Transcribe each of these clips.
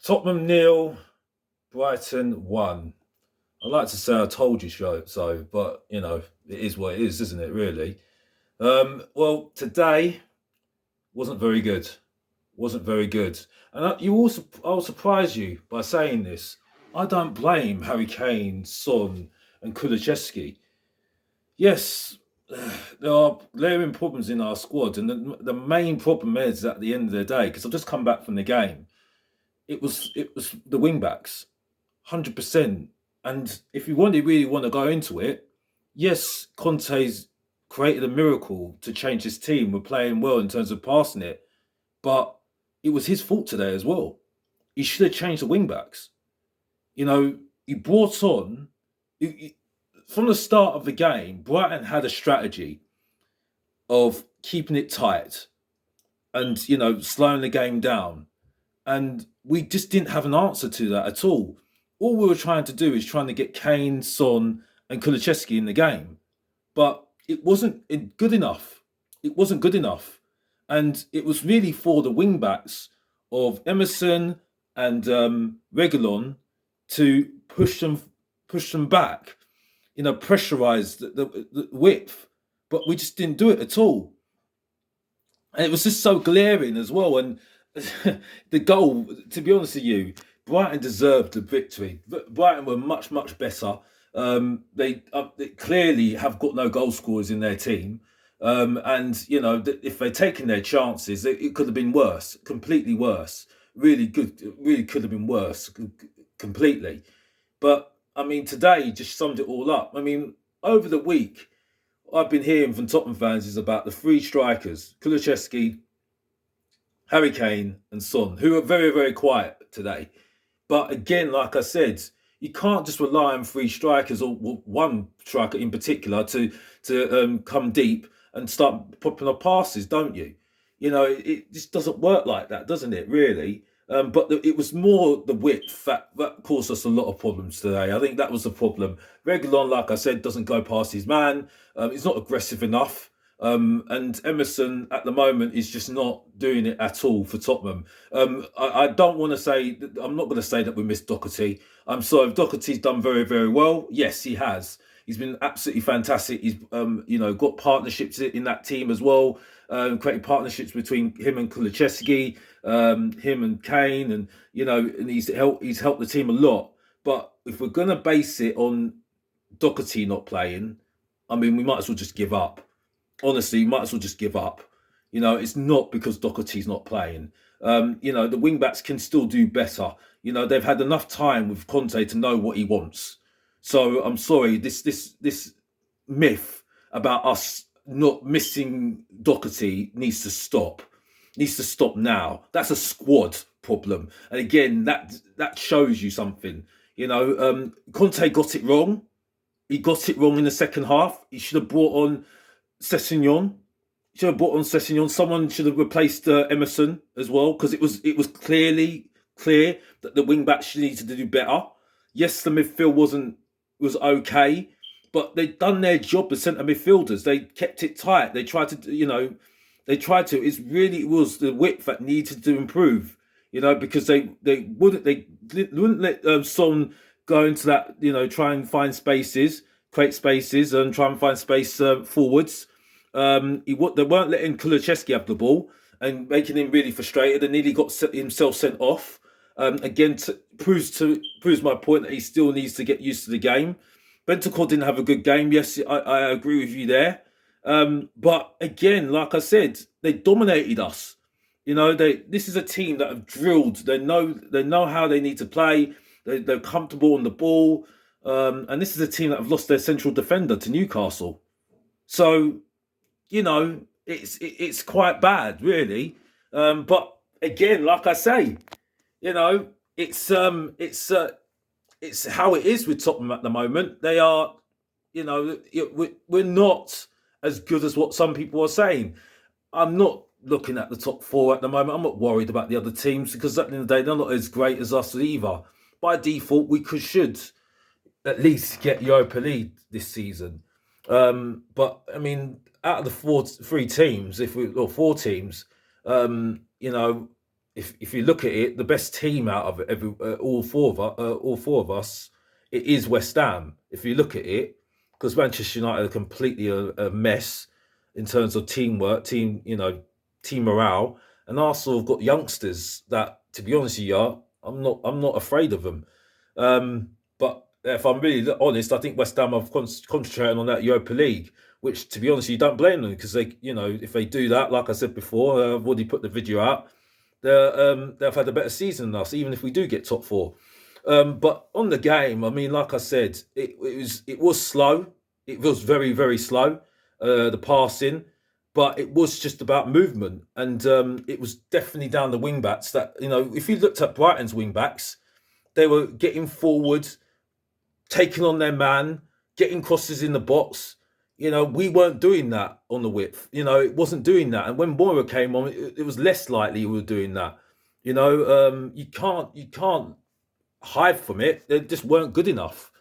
Tottenham nil, Brighton 1. I like to say I told you so, but it is what it is, isn't it? Really. Well, today wasn't very good. Wasn't very good, and I'll surprise you by saying this. I don't blame Harry Kane, Son, and Kulusevski. Yes, there are glaring problems in our squad, and the main problem is at the end of the day, because I've just come back from the game. It was the wing backs. 100%. And if you really want to go into it, yes, Conte's created a miracle to change his team. We're playing well in terms of passing it, but it was his fault today as well. He should have changed the wing backs. You know, he brought on from the start of the game. Brighton had a strategy of keeping it tight and slowing the game down, and we just didn't have an answer to that at all. All we were trying to do is trying to get Kane, Son, and Kulusevski in the game, but it wasn't good enough. It wasn't good enough, and it was really for the wing backs of Emerson and Reguilon to push them back, pressurize the width, but we just didn't do it at all, and it was just so glaring as well. And the goal, to be honest with you, Brighton deserved the victory. Brighton were much, much better. They clearly have got no goal scorers in their team. And, if they'd taken their chances, it could have been worse, completely worse. Really good, really could have been worse, completely. But, I mean, today just summed it all up. I mean, over the week, I've been hearing from Tottenham fans is about the three strikers, Kulusevski, Harry Kane and Son, who are very, very quiet today. But again, like I said, you can't just rely on three strikers or one striker in particular to come deep and start popping up passes, don't you? It just doesn't work like that, doesn't it, really? But it was more the width that caused us a lot of problems today. I think that was the problem. Reguilon, like I said, doesn't go past his man. He's not aggressive enough. And Emerson at the moment is just not doing it at all for Tottenham. I don't want to say, I'm not going to say that we missed Doherty. I'm sorry, Doherty's done very, very well. Yes, he has. He's been absolutely fantastic. He's, got partnerships in that team as well. Creating partnerships between him and Kulusevski, him and Kane, and he's helped the team a lot. But if we're going to base it on Doherty not playing, I mean, we might as well just give up. Honestly, you might as well just give up. It's not because Doherty's not playing. The wing backs can still do better. They've had enough time with Conte to know what he wants. So I'm sorry, this myth about us not missing Doherty needs to stop. Needs to stop now. That's a squad problem. And again, that shows you something. Conte got it wrong. He got it wrong in the second half. He should have brought on Sessegnon. Someone should have replaced Emerson as well, because it was clearly clear that the wing backs needed to do better. Yes, the midfield was okay, but they'd done their job as centre midfielders. They kept it tight. They tried to, it was the width that needed to improve. Because they wouldn't let Son go into that. Try and find spaces, create spaces, and try and find space forwards. They weren't letting Kulusevski have the ball and making him really frustrated, and nearly got himself sent off. Again, proves my point that he still needs to get used to the game. Bentancur didn't have a good game. Yes, I agree with you there. But again, like I said, they dominated us. This is a team that have drilled. They know how they need to play. They're comfortable on the ball. And this is a team that have lost their central defender to Newcastle. So, it's quite bad, really. But again, like I say, it's how it is with Tottenham at the moment. They are, we're not as good as what some people are saying. I'm not looking at the top four at the moment. I'm not worried about the other teams, because at the end of the day, they're not as great as us either. By default, we should at least get Europa League this season. But I mean, out of the four teams, four teams, if you look at it, the best team out of all four of us, it is West Ham. If you look at it, because Manchester United are completely a mess in terms of teamwork, team morale, and Arsenal have got youngsters that, to be honest with you, I'm not afraid of them. But if I'm really honest, I think West Ham have concentrating on that Europa League, which, to be honest, you don't blame them because if they do that, like I said before, I've already put the video out. They've had a better season than us, even if we do get top four. But on the game, I mean, like I said, it was slow. It was very, very slow, the passing, but it was just about movement, and it was definitely down the wing backs. That if you looked at Brighton's wing backs, they were getting forward, taking on their man, getting crosses in the box. We weren't doing that on the width. It wasn't doing that. And when Moira came on, it was less likely we were doing that. You can't hide from it. They just weren't good enough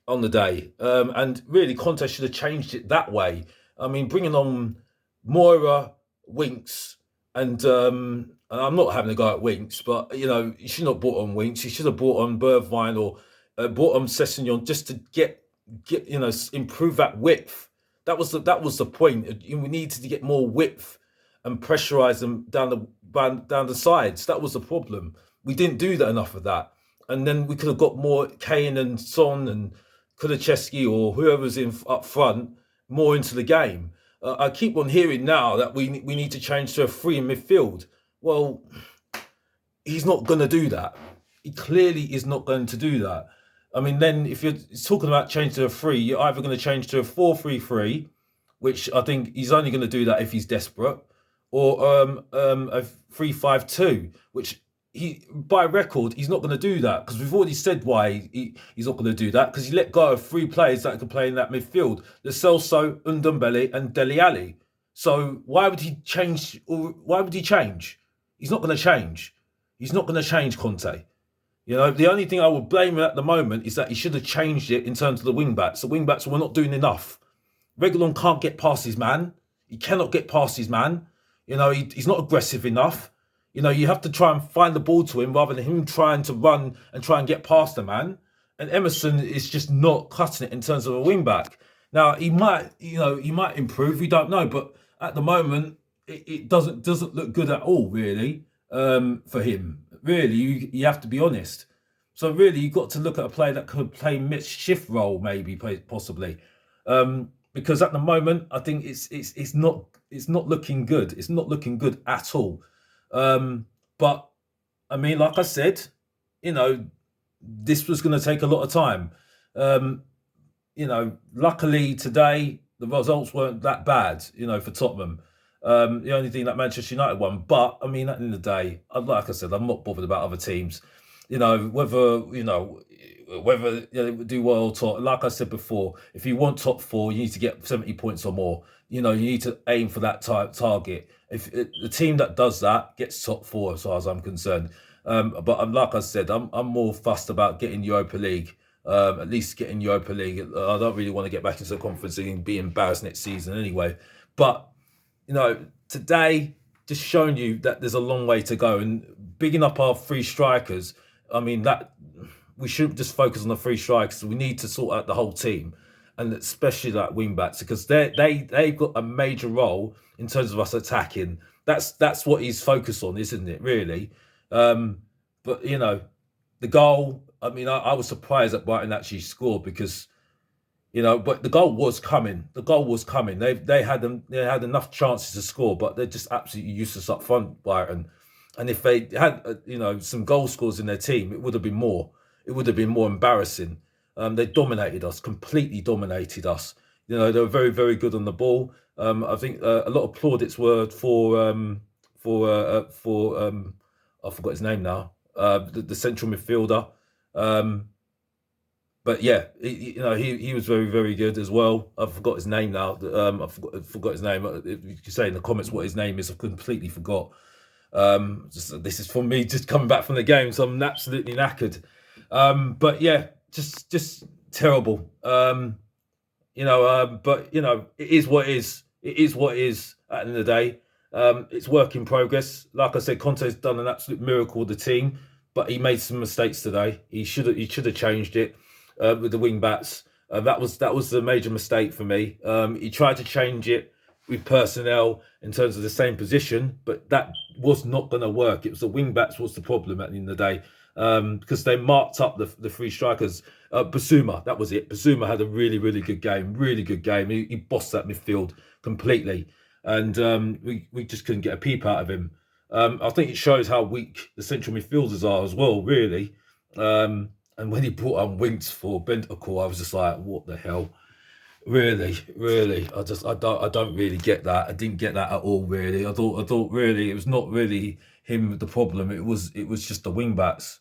on the day. And really, Conte should have changed it that way. I mean, bringing on Moira, Winks, and I'm not having a go at Winks, but you should not have brought on Winks. You should have brought on Bergwijn or brought on Sessegnon just to get improve that width. That was the point. We needed to get more width and pressurize them down the sides. That was the problem. We didn't do that enough of that, and then we could have got more Kane and Son and Kulusevski or whoever's in up front more into the game. I keep on hearing now that we need to change to a three in midfield. Well, he's not going to do that. He clearly is not going to do that. I mean, then if you're talking about change to a three, you're either going to change to a 4-3-3, which I think he's only going to do that if he's desperate, or a 3-5-2, which by record he's not going to do that because we've already said why he's not going to do that because he let go of three players that could play in that midfield: Lo Celso, Ndombele, and Dele Alli. So why would he change? Or why would he change? He's not going to change. He's not going to change Conte. The only thing I would blame him at the moment is that he should have changed it in terms of the wing backs. The wing backs were not doing enough. Reguilon can't get past his man. He cannot get past his man. He's not aggressive enough. You have to try and find the ball to him rather than him trying to run and try and get past the man. And Emerson is just not cutting it in terms of a wing back. Now he might improve. We don't know, but at the moment it doesn't look good at all, really, for him. Really, you have to be honest. So really, you've got to look at a player that could play mid-shift role, maybe possibly, because at the moment I think it's not looking good. It's not looking good at all. But I mean, like I said, this was going to take a lot of time. Luckily today the results weren't that bad, for Tottenham. The only thing that Manchester United won, but I mean, at the end of the day, like I said, I'm not bothered about other teams. Whether do well or top. Like I said before, if you want top four, you need to get 70 points or more. You need to aim for that target. If the team that does that gets top four, as far as I'm concerned. But like I said, I'm more fussed about getting Europa League. At least getting Europa League. I don't really want to get back into the Conference League and be embarrassed next season anyway. But today just showing you that there's a long way to go, and bigging up our three strikers. I mean, that we shouldn't just focus on the three strikers. We need to sort out the whole team, and especially that wing backs, because they've got a major role in terms of us attacking. That's what he's focused on, isn't it? Really, but the goal. I mean, I was surprised that Brighton actually scored because. But the goal was coming. The goal was coming. They had enough chances to score, but they're just absolutely useless up front, Brighton. And if they had, some goal scorers in their team, it would have been more. It would have been more embarrassing. They dominated us, completely dominated us. They were very, very good on the ball. I think a lot of plaudits were for I forgot his name now. The central midfielder. But yeah, he was very, very good as well. I forgot his name now. I forgot his name. If you could say in the comments what his name is, I completely forgot. This is for me just coming back from the game, so I'm absolutely knackered. But yeah, just terrible. But it is what it is. It is what it is at the end of the day. It's work in progress. Like I said, Conte's done an absolute miracle with the team, but he made some mistakes today. He should have changed it with the wing bats. That was a major mistake for me. He tried to change it with personnel in terms of the same position, but that was not going to work. It was the wing backs was the problem at the end of the day, because they marked up the three strikers. Basuma, that was it. Basuma had a really, really good game. Really good game. He bossed that midfield completely, and we just couldn't get a peep out of him. I think it shows how weak the central midfielders are as well, really. And when he brought on Winks for Bentancur, I was just like, what the hell? Really, really, I don't really get that. I didn't get that at all. Really, I thought really it was not really him the problem. It was just the wing backs.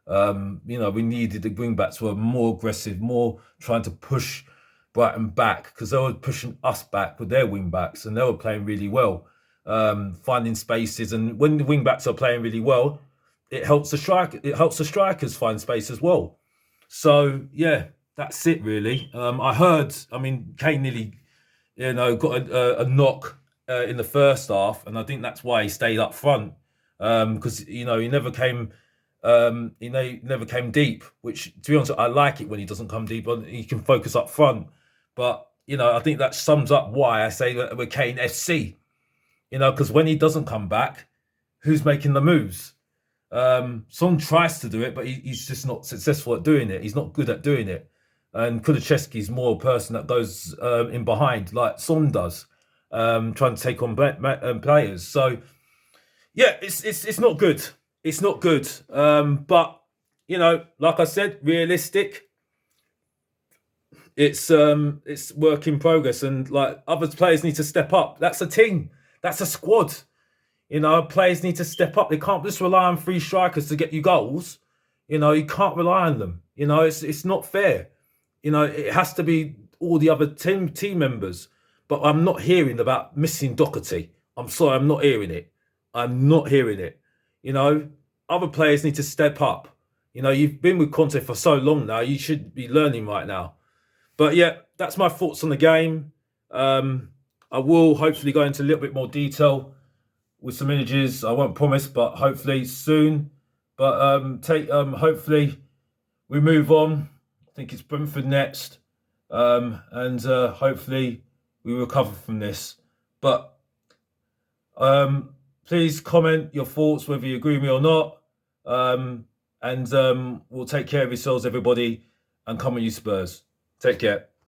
We needed the wing backs were more aggressive, more trying to push Brighton back because they were pushing us back with their wing backs, and they were playing really well, finding spaces. And when the wing backs are playing really well, it helps the strike. It helps the strikers find space as well. So yeah, that's it really. I heard. I mean, Kane nearly, got a knock in the first half, and I think that's why he stayed up front because he never came. He never came deep. Which, to be honest, I like it when he doesn't come deep. He can focus up front. But I think that sums up why I say that we're Kane FC. Because when he doesn't come back, who's making the moves? Son tries to do it, but he's just not successful at doing it. He's not good at doing it. And Kulusevski's more a person that goes in behind, like Son does, trying to take on players. So yeah, it's not good. It's not good. But like I said, realistic. It's work in progress, and like other players need to step up. That's a team. That's a squad. Players need to step up. They can't just rely on three strikers to get you goals. You can't rely on them. It's not fair. It has to be all the other team members. But I'm not hearing about missing Doherty. I'm sorry, I'm not hearing it. I'm not hearing it. Other players need to step up. You've been with Conte for so long now. You should be learning right now. But yeah, that's my thoughts on the game. I will hopefully go into a little bit more detail with some images. I won't promise, but hopefully soon. But hopefully we move on. I think it's Brentford next, and hopefully we recover from this. But please comment your thoughts, whether you agree with me or not. And we'll take care of yourselves, everybody, and come on, you Spurs. Take care.